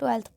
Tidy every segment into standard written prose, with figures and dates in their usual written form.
12th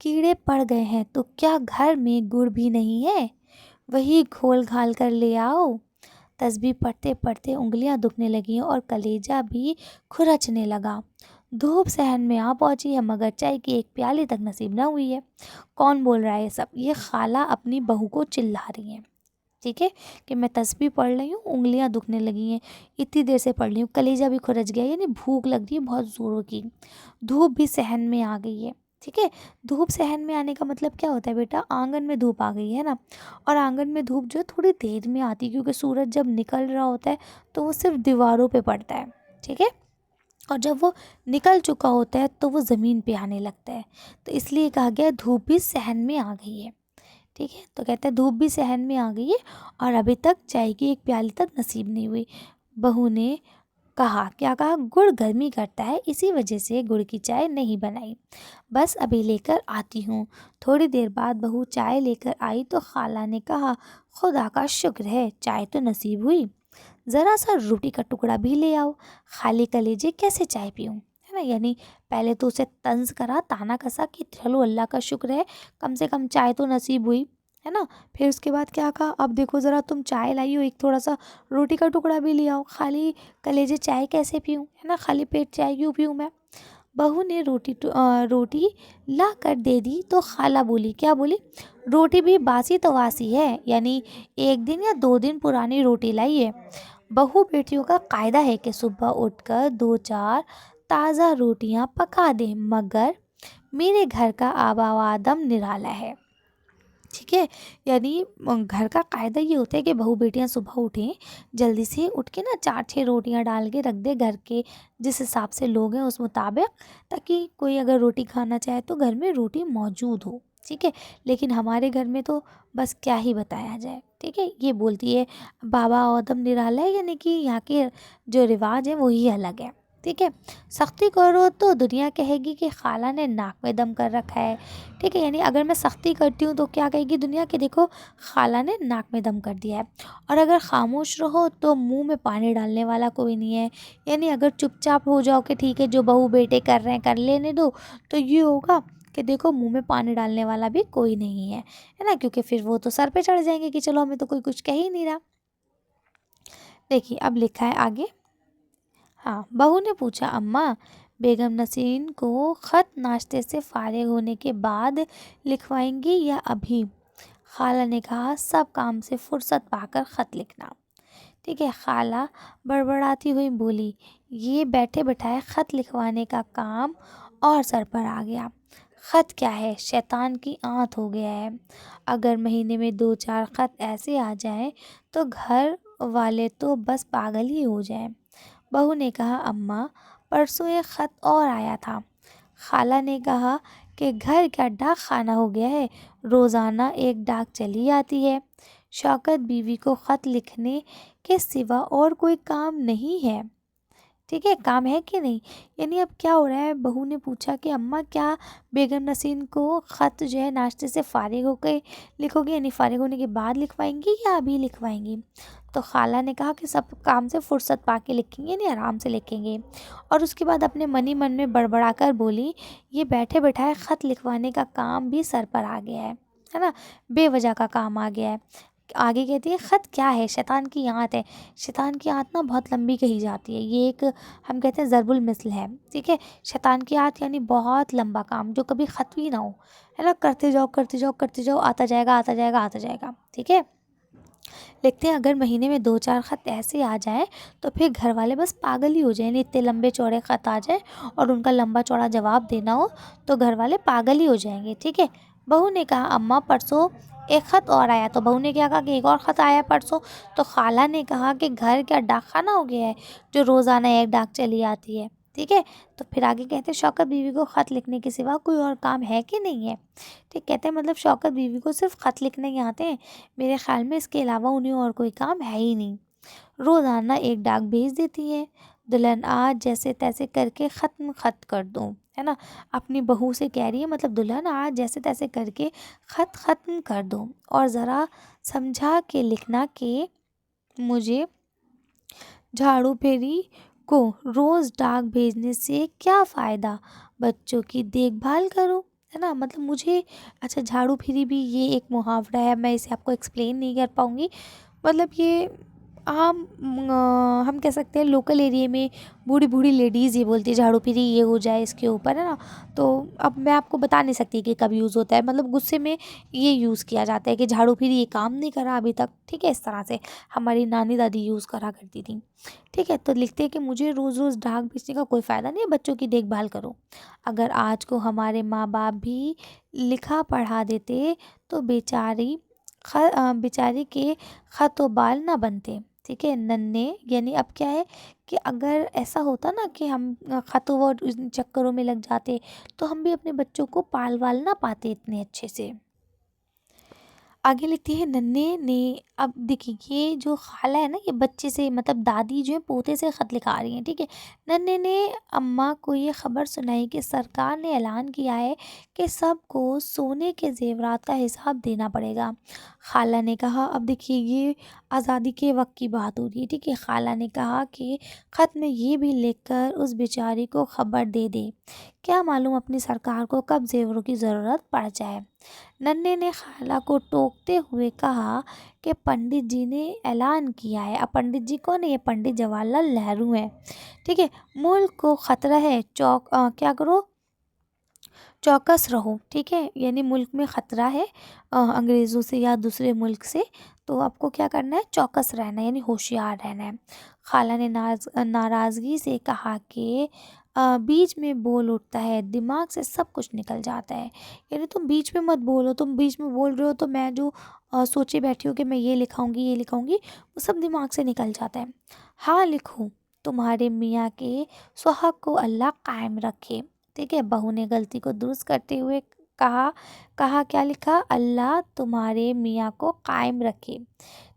کیڑے پڑ گئے ہیں تو کیا گھر میں گڑ بھی نہیں ہے؟ وہی گھول گھال کر لے آؤ۔ تسبیح پڑھتے پڑھتے انگلیاں دکھنے لگیں اور کلیجہ بھی کھرچنے لگا۔ دھوپ صحن میں آ پہنچی ہے مگر چائے کی ایک پیالی تک نصیب نہ ہوئی ہے۔ کون بول رہا ہے یہ سب؟ یہ خالہ اپنی بہو کو چلا رہی ہیں، ٹھیک ہے، کہ میں تسبیح پڑھ رہی ہوں، انگلیاں دکھنے لگی ہیں، اتنی دیر سے پڑھ رہی ہوں، کلیجہ بھی کھرچ گیا، یعنی بھوک لگ رہی ہے بہت زوروں کی، دھوپ بھی صحن میں آ گئی ہے، ٹھیک ہے۔ دھوپ صحن میں آنے کا مطلب کیا ہوتا ہے بیٹا؟ آنگن میں دھوپ آ گئی ہے نا، اور آنگن میں دھوپ جو ہے تھوڑی دیر میں آتی ہے، کیونکہ سورج جب نکل رہا ہوتا ہے تو وہ صرف دیواروں پہ پڑتا ہے، ٹھیک ہے، اور جب وہ نکل چکا ہوتا ہے تو وہ زمین پہ آنے لگتا ہے، تو اس لیے کہا گیا دھوپ بھی صحن میں آ گئی ہے، ٹھیک ہے۔ تو کہتا ہے دھوپ بھی صحن میں آ گئی ہے اور ابھی تک چائے کی ایک پیالی تک نصیب نہیں ہوئی۔ بہو نے کہا، کیا کہا؟ گڑ گرمی کرتا ہے، اسی وجہ سے گڑ کی چائے نہیں بنائی، بس ابھی لے کر آتی ہوں۔ تھوڑی دیر بعد بہو چائے لے کر آئی تو خالہ نے کہا، خدا کا شکر ہے چائے تو نصیب ہوئی، ذرا سا روٹی کا ٹکڑا بھی لے آؤ، خالی کلیجے کیسے چائے پیوں، ہے نا، یعنی پہلے تو اسے طنز کرا، تانا کسا کہ چلو اللہ کا شکر ہے کم سے کم چائے تو نصیب ہوئی، ہے نا۔ پھر اس کے بعد کیا کہا؟ اب دیکھو ذرا تم چائے لائی ہو، ایک تھوڑا سا روٹی کا ٹکڑا بھی لے آؤ، خالی کلیجے چائے کیسے پیوں، ہے نا، خالی پیٹ چائے کیوں پیوں میں؟ بہو نے روٹی لا کر دے دی تو خالہ بولی، کیا بولی؟ روٹی بھی باسی تو واسی ہے، یعنی ایک دن یا 2 دن پرانی روٹی لائی ہے۔ بہو بیٹیوں کا قاعدہ ہے کہ صبح اٹھ کر 2 4 تازہ روٹیاں پکا دیں، مگر میرے گھر کا آبا و آدم نرالا ہے، ٹھیک ہے، یعنی گھر کا قاعدہ یہ ہوتا ہے کہ بہو بیٹیاں صبح اٹھیں، جلدی سے اٹھ کے نا 4 6 روٹیاں ڈال کے رکھ دے، گھر کے جس حساب سے لوگ ہیں اس مطابق، تاکہ کوئی اگر روٹی کھانا چاہے تو گھر میں روٹی موجود ہو، ٹھیک ہے۔ لیکن ہمارے گھر میں تو بس کیا ہی بتایا جائے، ٹھیک ہے، یہ بولتی ہے بابا آدم نرالا ہے، یعنی کہ یہاں کے جو رواج ہیں وہی الگ ہے، ٹھیک ہے۔ سختی کرو تو دنیا کہے گی کہ خالہ نے ناک میں دم کر رکھا ہے، ٹھیک ہے، یعنی اگر میں سختی کرتی ہوں تو کیا کہے گی دنیا کہ دیکھو خالہ نے ناک میں دم کر دیا ہے، اور اگر خاموش رہو تو منہ میں پانی ڈالنے والا کوئی نہیں ہے، یعنی اگر چپ چاپ ہو جاؤ کہ ٹھیک ہے جو بہو بیٹے کر رہے ہیں کر لینے دو، تو یہ ہوگا کہ دیکھو منہ میں پانی ڈالنے والا بھی کوئی نہیں ہے نا، کیونکہ پھر وہ تو سر پہ چڑھ جائیں گے کہ چلو ہمیں تو کوئی کچھ کہہ ہی نہیں رہا۔ دیکھیے اب لکھا ہے آگے، ہاں، بہو نے پوچھا، اماں بیگم نسرین کو خط ناشتے سے فارغ ہونے کے بعد لکھوائیں گی یا ابھی؟ خالہ نے کہا، سب کام سے فرصت پا کر خط لکھنا، ٹھیک ہے۔ خالہ بڑبڑاتی ہوئی بولی، یہ بیٹھے بٹھائے خط لکھوانے کا کام اور سر پر آ گیا، خط کیا ہے، شیطان کی آنت ہو گیا ہے، اگر مہینے میں 2 4 خط ایسے آ جائیں تو گھر والے تو بس پاگل ہی ہو جائیں۔ بہو نے کہا، اماں پرسوں ایک خط اور آیا تھا۔ خالہ نے کہا کہ گھر کیا ڈاک خانہ ہو گیا ہے، روزانہ ایک ڈاک چلی آتی ہے، شوکت بیوی کو خط لکھنے کے سوا اور کوئی کام نہیں ہے، ٹھیک ہے، کام ہے کہ نہیں، یعنی اب کیا ہو رہا ہے؟ بہو نے پوچھا کہ اماں کیا بیگم نسرین کو خط جو ہے ناشتے سے فارغ ہو کے لکھو گے، یعنی فارغ ہونے کے بعد لکھوائیں گی یا ابھی لکھوائیں گی؟ تو خالہ نے کہا کہ سب کام سے فرصت پا کے لکھیں گے، یعنی آرام سے لکھیں گے، اور اس کے بعد اپنے من میں بڑبڑا کر بولی، یہ بیٹھے بٹھائے خط لکھوانے کا کام بھی سر پر آ گیا ہے نا، بے وجہ کا کام آ گیا ہے۔ آگے کہتی ہے، خط کیا ہے، شیطان کی آنت ہے، شیطان کی آنت نا بہت لمبی کہی جاتی ہے، یہ ایک ہم کہتے ہیں ضرب المثل ہے، ٹھیک ہے، شیطان کی آنت یعنی بہت لمبا کام جو کبھی ختم ہی نہ ہو، ہے نا، کرتے جاؤ کرتے جاؤ کرتے جاؤ، آتا جائے گا آتا جائے گا آتا جائے گا، ٹھیک ہے۔ لکھتے ہیں، اگر مہینے میں 2 4 خط ایسے آ جائیں تو پھر گھر والے بس پاگل ہی ہو جائیں، یعنی اتنے لمبے چوڑے خط آ جائیں اور ان کا لمبا چوڑا جواب دینا ہو تو گھر والے پاگل ہی ہو جائیں گے، ٹھیک ہے۔ بہو نے کہا، اماں پرسوں ایک خط اور آیا، تو بہو نے کیا کہا کہ ایک اور خط آیا پرسوں، تو خالہ نے کہا کہ گھر کیا ڈاک خانہ ہو گیا ہے جو روزانہ ایک ڈاک چلی آتی ہے، ٹھیک ہے۔ تو پھر آگے کہتے ہیں، شوکت بیوی کو خط لکھنے کے سوا کوئی اور کام ہے کہ نہیں ہے، ٹھیک، کہتے ہیں مطلب شوکت بیوی کو صرف خط لکھنے ہی آتے ہیں، میرے خیال میں اس کے علاوہ انہیں اور کوئی کام ہے ہی نہیں، روزانہ ایک ڈاک بھیج دیتی ہے، دلہن آج جیسے تیسے کر کے خط کر دوں، ہے نا، اپنی بہو سے کہہ رہی ہے مطلب دلہن آج جیسے تیسے کر کے خط ختم کر دو، اور ذرا سمجھا کے لکھنا کہ مجھے جھاڑو پھیری کو روز ڈاک بھیجنے سے کیا فائدہ، بچوں کی دیکھ بھال کرو، ہے نا؟ مطلب مجھے اچھا جھاڑو پھری بھی یہ ایک محاورہ ہے، میں اسے آپ کو ایکسپلین نہیں کر پاؤں گی۔ مطلب یہ عام ہم کہہ سکتے ہیں لوکل ایریے میں بوڑھی بوڑھی لیڈیز یہ بولتی ہے جھاڑو پھری یہ ہو جائے اس کے اوپر، ہے نا؟ تو اب میں آپ کو بتا نہیں سکتی کہ کب یوز ہوتا ہے، مطلب غصے میں یہ یوز کیا جاتا ہے کہ جھاڑو پھری یہ کام نہیں کرا ابھی تک، ٹھیک ہے؟ اس طرح سے ہماری نانی دادی یوز کرا کرتی تھیں، ٹھیک ہے؟ تو لکھتے ہیں کہ مجھے روز روز ڈھاک بیچنے کا کوئی فائدہ نہیں ہے، بچوں کی دیکھ بھال کرو۔ اگر آج کو ہمارے ماں باپ بھی لکھا پڑھا دیتے تو بیچاری کے خط و بال نہ بنتے، ٹھیک ہے؟ ننھے یعنی اب کیا ہے کہ اگر ایسا ہوتا نا کہ ہم خط و چکروں میں لگ جاتے تو ہم بھی اپنے بچوں کو پال وال نہ پاتے اتنے اچھے سے۔ آگے لکھتی ہے ننھے نے، اب دیکھیے یہ جو خالہ ہے نا یہ بچے سے مطلب دادی جو ہے پوتے سے خط لکھا رہی ہیں، ٹھیک ہے؟ ننھے نے اماں کو یہ خبر سنائی کہ سرکار نے اعلان کیا ہے کہ سب کو سونے کے زیورات کا حساب دینا پڑے گا۔ خالہ نے کہا، اب دیکھیے یہ آزادی کے وقت کی بات ہو رہی ہے، ٹھیک ہے؟ خالہ نے کہا کہ خط میں یہ بھی لکھ کر اس بیچاری کو خبر دے دے، کیا معلوم اپنی سرکار کو کب زیوروں کی ضرورت پڑ جائے۔ ننھے نے خالہ کو ٹوکتے ہوئے کہا کہ پنڈت جی نے اعلان کیا ہے۔ اب پنڈت جی کون ہے؟ یہ پنڈت جواہر لال نہرو ہیں، ٹھیک ہے؟ ملک کو خطرہ ہے، کیا کرو؟ چوکس رہو، ٹھیک ہے؟ یعنی ملک میں خطرہ ہے انگریزوں سے یا دوسرے ملک سے، تو آپ کو کیا کرنا ہے؟ چوکس رہنا ہے، یعنی ہوشیار رہنا ہے۔ خالہ نے ناراضگی سے کہا کہ بیچ میں بول اٹھتا ہے دماغ سے سب کچھ نکل جاتا ہے، یعنی تم بیچ میں مت بولو، تم بیچ میں بول رہے ہو تو میں جو سوچے بیٹھی ہوں کہ میں یہ لکھاؤں گی یہ لکھاؤں گی وہ سب دماغ سے نکل جاتا ہے۔ ہاں لکھو، تمہارے میاں کے سہاگ کو اللہ قائم رکھے، ٹھیک ہے؟ بہو نے غلطی کو درست کرتے ہوئے کہا کیا لکھا؟ اللہ تمہارے میاں کو قائم رکھے،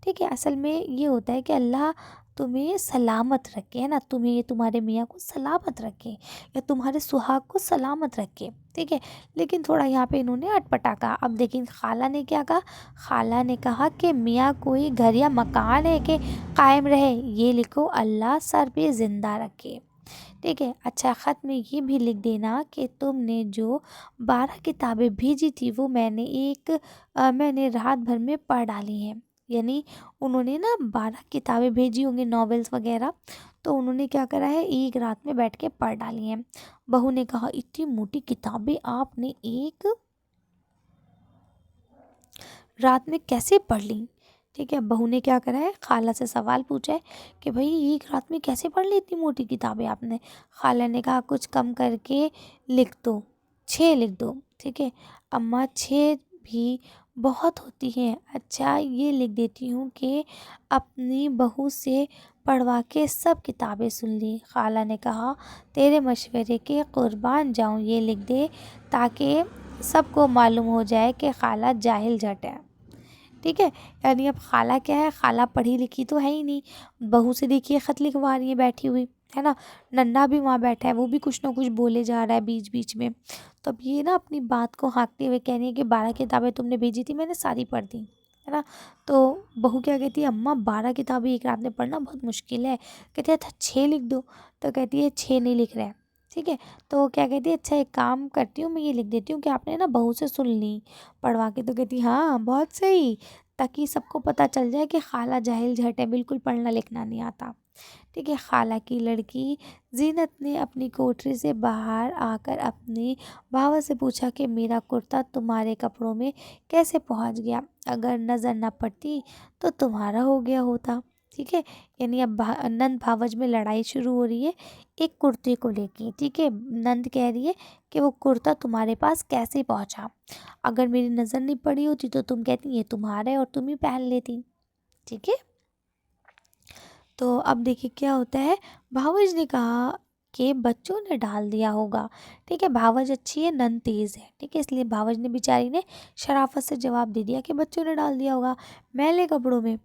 ٹھیک ہے؟ اصل میں یہ ہوتا ہے کہ اللہ تمہیں سلامت رکھے، ہے نا؟ تمہیں تمہارے میاں کو سلامت رکھے یا تمہارے سہاگ کو سلامت رکھے، ٹھیک ہے؟ لیکن تھوڑا یہاں پہ انہوں نے اٹپٹا کہا۔ اب دیکھیں خالہ نے کیا کہا؟ خالہ نے کہا کہ میاں کوئی گھر یا مکان ہے کہ قائم رہے، یہ لکھو اللہ سر پہ زندہ رکھے، ٹھیک ہے؟ اچھا خط میں یہ بھی لکھ دینا کہ تم نے جو 12 کتابیں بھیجی تھی وہ میں نے رات بھر میں پڑھ ڈالی ہیں، یعنی انہوں نے نا 12 کتابیں بھیجی ہوں گی ناولس وغیرہ، تو انہوں نے کیا کرا ہے ایک رات میں بیٹھ کے پڑھ ڈالی ہیں۔ بہو نے کہا اتنی موٹی کتابیں آپ نے ایک رات میں کیسے پڑھ لی، ٹھیک ہے؟ بہو نے کیا کرا ہے خالہ سے سوال پوچھا ہے کہ بھئی ایک رات میں کیسے پڑھ لی اتنی موٹی کتابیں آپ نے؟ خالہ نے کہا کچھ کم کر کے لکھ دو، 6 لکھ دو، ٹھیک ہے؟ اماں 6 بھی بہت ہوتی ہیں، اچھا یہ لکھ دیتی ہوں کہ اپنی بہو سے پڑھوا کے سب کتابیں سن لی۔ خالہ نے کہا تیرے مشورے کے قربان جاؤں، یہ لکھ دے تاکہ سب کو معلوم ہو جائے کہ خالہ جاہل جٹ ہے، ٹھیک ہے؟ یعنی اب خالہ کیا ہے؟ خالہ پڑھی لکھی تو ہے ہی نہیں، بہو سے دیکھیے خط لکھوا رہی ہیں بیٹھی ہوئی، ہے نا؟ ننھا بھی وہاں بیٹھا ہے، وہ بھی کچھ نہ کچھ بولے جا رہا ہے بیچ بیچ میں، تو اب یہ نا اپنی بات کو ہانکتے ہوئے کہہ رہی ہیں کہ 12 کتابیں تم نے بھیجی تھی میں نے ساری پڑھ دی، ہے نا؟ تو بہو کیا کہتی ہے اماں 12 کتابیں ایک رات میں پڑھنا بہت مشکل ہے، کہتے ہیں اچھا 6 لکھ دو، تو کہتی ہے 6 نہیں لکھ رہے، ٹھیک ہے؟ تو کیا کہتی ہے اچھا ایک کام کرتی ہوں میں یہ لکھ دیتی ہوں کہ آپ نے نا بہو سے سن لی پڑھوا کے، تو کہتی ہاں بہت صحیح، تاکہ سب کو پتہ چل جائے کہ خالہ جاہل جھٹ ہے، بالکل پڑھنا لکھنا نہیں آتا، ٹھیک ہے؟ خالہ کی لڑکی زینت نے اپنی کوٹری سے باہر آ کر اپنی بھاوج سے پوچھا کہ میرا کرتا تمہارے کپڑوں میں کیسے پہنچ گیا؟ اگر نظر نہ پڑتی تو تمہارا ہو گیا ہوتا، ٹھیک ہے؟ یعنی اب نند بھاوج میں لڑائی شروع ہو رہی ہے ایک کرتے کو لے کے، ٹھیک ہے؟ نند کہہ رہی ہے کہ وہ کرتا تمہارے پاس کیسے پہنچا؟ اگر میری نظر نہیں پڑی ہوتی تو تم کہتی یہ تمہارا ہے اور تم ہی پہن لیتی، ٹھیک ہے؟ تو اب دیکھیے کیا ہوتا ہے، بھاوج نے کہا کہ بچوں نے ڈال دیا ہوگا، ٹھیک ہے؟ بھاوج اچھی ہے نند تیز ہے، ٹھیک ہے؟ اس لیے بھاوج نے بیچاری نے شرافت سے جواب دے دیا کہ بچوں نے ڈال دیا ہوگا میلے کپڑوں میں،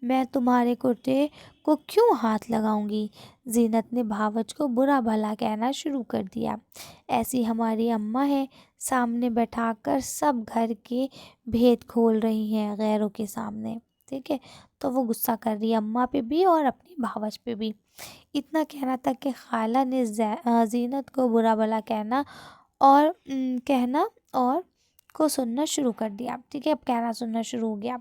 میں تمہارے کرتے کو کیوں ہاتھ لگاؤں گی؟ زینت نے بھاوج کو برا بھلا کہنا شروع کر دیا، ایسی ہماری اماں ہے، سامنے بیٹھا کر سب گھر کے بھید کھول رہی ہیں غیروں کے سامنے، ٹھیک ہے؟ تو وہ غصہ کر رہی ہے اماں پہ بھی اور اپنی بھاوج پہ بھی۔ اتنا کہنا تھا کہ خالہ نے زینت کو برا بھلا کہنا اور اور کو سننا شروع کر دیا، ٹھیک ہے، اب کہنا سننا شروع ہو گیا۔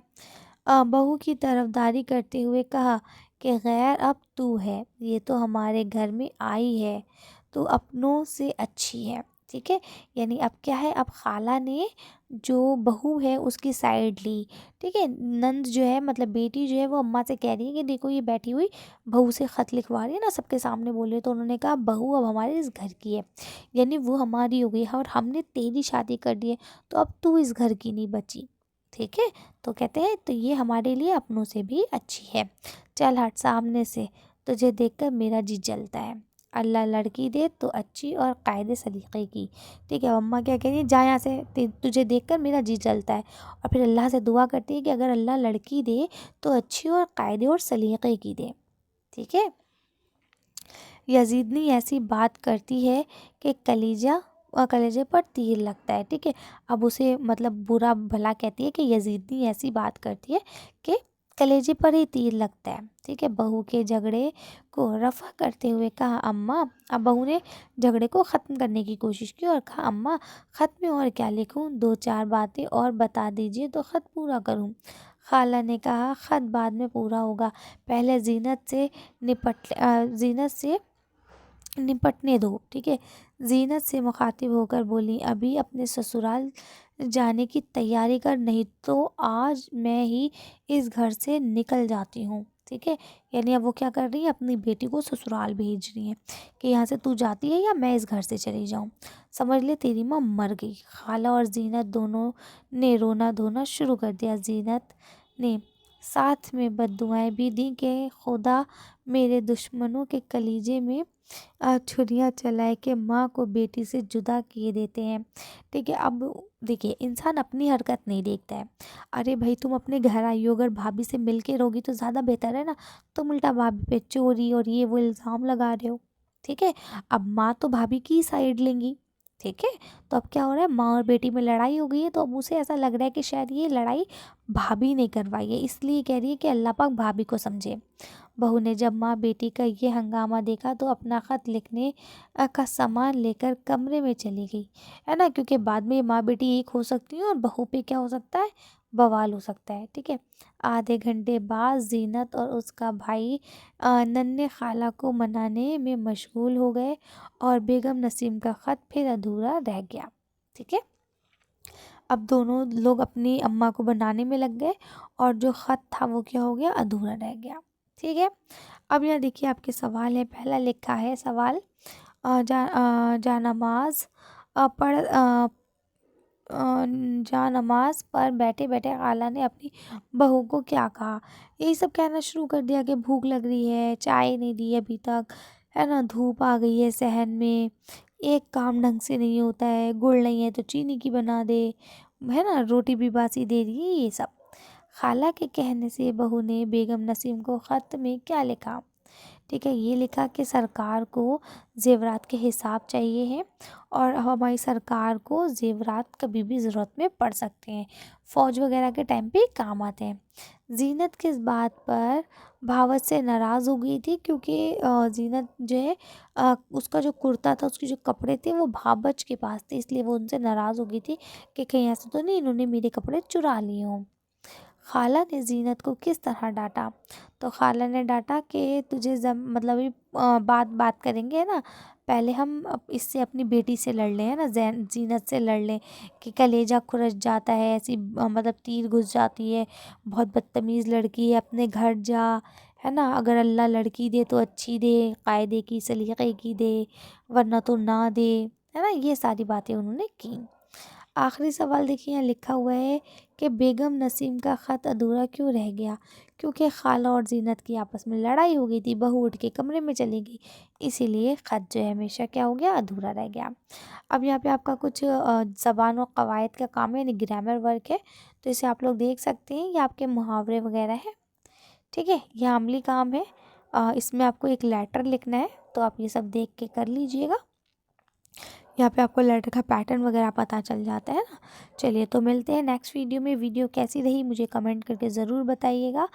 بہو کی طرفداری کرتے ہوئے کہا کہ غیر اب تو ہے، یہ تو ہمارے گھر میں آئی ہے، تو اپنوں سے اچھی ہے، ٹھیک ہے۔ یعنی اب کیا ہے، اب خالہ نے جو بہو ہے اس کی سائڈ لی، ٹھیک ہے۔ نند جو ہے مطلب بیٹی جو ہے وہ اماں سے کہہ رہی ہے کہ دیکھو یہ بیٹھی ہوئی بہو سے خط لکھوا رہی ہے نا، سب کے سامنے بولے، تو انہوں نے کہا بہو اب ہمارے اس گھر کی ہے، یعنی وہ ہماری ہو گئی ہے اور ہم نے تیری شادی کر دی ہے، تو اب تو اس گھر کی نہیں بچی، ٹھیک ہے۔ تو کہتے ہیں تو یہ ہمارے لیے اپنوں سے بھی اچھی ہے، چل ہٹ سامنے سے، تجھے دیکھ کر میرا جی جلتا ہے، اللہ لڑکی دے تو اچھی اور قائد سلیقے کی، ٹھیک ہے۔ اماں کیا کہہ رہی ہیں، جا یہاں سے، تجھے دیکھ کر میرا جی جلتا ہے، اور پھر اللہ سے دعا کرتی ہے کہ اگر اللہ لڑکی دے تو اچھی اور قائد اور سلیقے کی دے، ٹھیک ہے۔ یزیدنی ایسی بات کرتی ہے کہ کلیجے پر تیر لگتا ہے، ٹھیک ہے۔ اب اسے مطلب برا بھلا کہتی ہے کہ یزیدنی ایسی بات کرتی ہے کہ کلیجے پر ہی تیر لگتا ہے، ٹھیک ہے۔ بہو کے جھگڑے کو رفع کرتے ہوئے کہا اماں، اب بہو نے جھگڑے کو ختم کرنے کی کوشش کی اور کہا اماں خط میں اور کیا لکھوں، 2-4 باتیں اور بتا دیجیے تو خط پورا کروں۔ خالہ نے کہا خط بعد میں پورا ہوگا، پہلے زینت سے نپٹنے دو، ٹھیک ہے۔ زینت سے مخاطب ہو کر بولی ابھی اپنے سسرال جانے کی تیاری کر، نہیں تو آج میں ہی اس گھر سے نکل جاتی ہوں، ٹھیک ہے۔ یعنی اب وہ کیا کر رہی ہے، اپنی بیٹی کو سسرال بھیج رہی ہیں کہ یہاں سے تو جاتی ہے یا میں اس گھر سے چلی جاؤں، سمجھ لے تیری ماں مر گئی۔ خالہ اور زینت دونوں نے رونا دھونا شروع کر دیا۔ زینت نے ساتھ میں بددعائیں بھی دیں کہ خدا میرے دشمنوں کے کلیجے میں چھریاں چلائے کہ ماں کو بیٹی سے جدا کیے دیتے ہیں، ٹھیک ہے۔ اب دیکھیے انسان اپنی حرکت نہیں دیکھتا ہے، ارے بھائی تم اپنے گھر آئی ہو، اگر بھابھی سے مل کے رہوگی تو زیادہ بہتر ہے نا، تم الٹا بھابھی پہ چوری اور یہ وہ الزام لگا رہے ہو، ٹھیک ہے۔ اب ماں تو بھابھی کی سائڈ لیں گی، ٹھیک ہے۔ تو اب کیا ہو رہا ہے، ماں اور بیٹی میں لڑائی ہو گئی ہے، تو اب اسے ایسا لگ رہا ہے کہ شاید یہ لڑائی بھابھی نے کروائی ہے، اس لیے کہہ رہی ہے کہ اللہ پاک بھابھی کو سمجھے۔ بہو نے جب ماں بیٹی کا یہ ہنگامہ دیکھا تو اپنا خط لکھنے کا سامان لے کر کمرے میں چلی گئی، ہے نا، کیونکہ بعد میں ماں بیٹی ایک ہو سکتی ہیں اور بہو پہ کیا ہو سکتا ہے، بوال ہو سکتا ہے، ٹھیک ہے۔ آدھے گھنٹے بعد زینت اور اس کا بھائی ننھے خالہ کو منانے میں مشغول ہو گئے اور بیگم نسیم کا خط پھر ادھورا رہ گیا، ٹھیک ہے۔ اب دونوں لوگ اپنی اماں کو بنانے میں لگ گئے اور جو خط تھا وہ کیا ہو گیا، ادھورا رہ گیا، ٹھیک ہے۔ اب یہاں دیکھیے آپ کے سوال ہے، پہلا لکھا ہے سوال جا نماز پر بیٹھے بیٹھے خالہ نے اپنی بہو کو کیا کہا، یہی سب کہنا شروع کر دیا کہ بھوک لگ رہی ہے، چائے نہیں دی ابھی تک، ہے نا، دھوپ آ گئی ہے صحن میں، ایک کام ڈھنگ سے نہیں ہوتا ہے، گڑ نہیں ہے تو چینی کی بنا دے، ہے نا، روٹی بھی باسی دے رہی ہے، یہ سب۔ خالہ کے کہنے سے بہو نے بیگم نسیم کو خط میں کیا لکھا، ٹھیک ہے، یہ لکھا کہ سرکار کو زیورات کے حساب چاہیے ہیں اور ہماری سرکار کو زیورات کبھی بھی ضرورت میں پڑ سکتے ہیں، فوج وغیرہ کے ٹائم پہ کام آتے ہیں۔ زینت کس بات پر بھاوت سے ناراض ہو گئی تھی، کیونکہ زینت جو ہے اس کا جو کرتا تھا، اس کے جو کپڑے تھے وہ بھاوچ کے پاس تھے، اس لیے وہ ان سے ناراض ہو گئی تھی کہ کہیں ایسا تو نہیں انہوں نے میرے کپڑے چرا لیے ہوں۔ خالہ نے زینت کو کس طرح ڈانٹا، تو خالہ نے ڈانٹا کہ تجھے مطلب بات کریں گے نا، پہلے ہم اس سے اپنی بیٹی سے لڑ لیں، ہے نا، زینت سے لڑ لیں کہ کلیجہ کھرچ جاتا ہے، ایسی مطلب تیر گھس جاتی ہے، بہت بدتمیز لڑکی ہے، اپنے گھر جا، ہے نا، اگر اللہ لڑکی دے تو اچھی دے، قاعدے کی سلیقے کی دے، ورنہ تو نہ دے، ہے نا، یہ ساری باتیں انہوں نے کی۔ آخری سوال دیکھیے یہاں لکھا ہوا ہے کہ بیگم نسیم کا خط ادھورا کیوں رہ گیا، کیونکہ خالہ اور زینت کی آپس میں لڑائی ہو گئی تھی، بہو اٹھ کے کمرے میں چلی گئی، اسی لیے خط جو ہے ہمیشہ کیا ہو گیا، ادھورا رہ گیا۔ اب یہاں پہ آپ کا کچھ زبان و قواعد کا کام ہے، یعنی گرامر ورک ہے، تو اسے آپ لوگ دیکھ سکتے ہیں، یہ آپ کے محاورے وغیرہ ہیں، ٹھیک ہے۔ یہ عملی کام ہے، اس میں آپ کو ایک لیٹر لکھنا ہے، تو آپ یہ سب دیکھ کے کر لیجئے گا، یہاں پہ آپ کو لیٹر کا پیٹرن وغیرہ پتہ چل جاتا ہے نا۔ چلیے تو ملتے ہیں نیکسٹ ویڈیو میں، ویڈیو کیسی رہی مجھے کمنٹ کر کے ضرور بتائیے گا،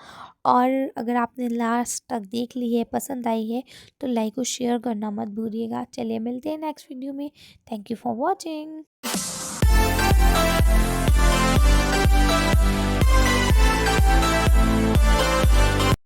اور اگر آپ نے لاسٹ تک دیکھ لی ہے، پسند آئی ہے، تو لائک اور شیئر کرنا مت بھولیے گا۔ چلیے ملتے ہیں نیکسٹ ویڈیو میں، تھینک یو فار واچنگ۔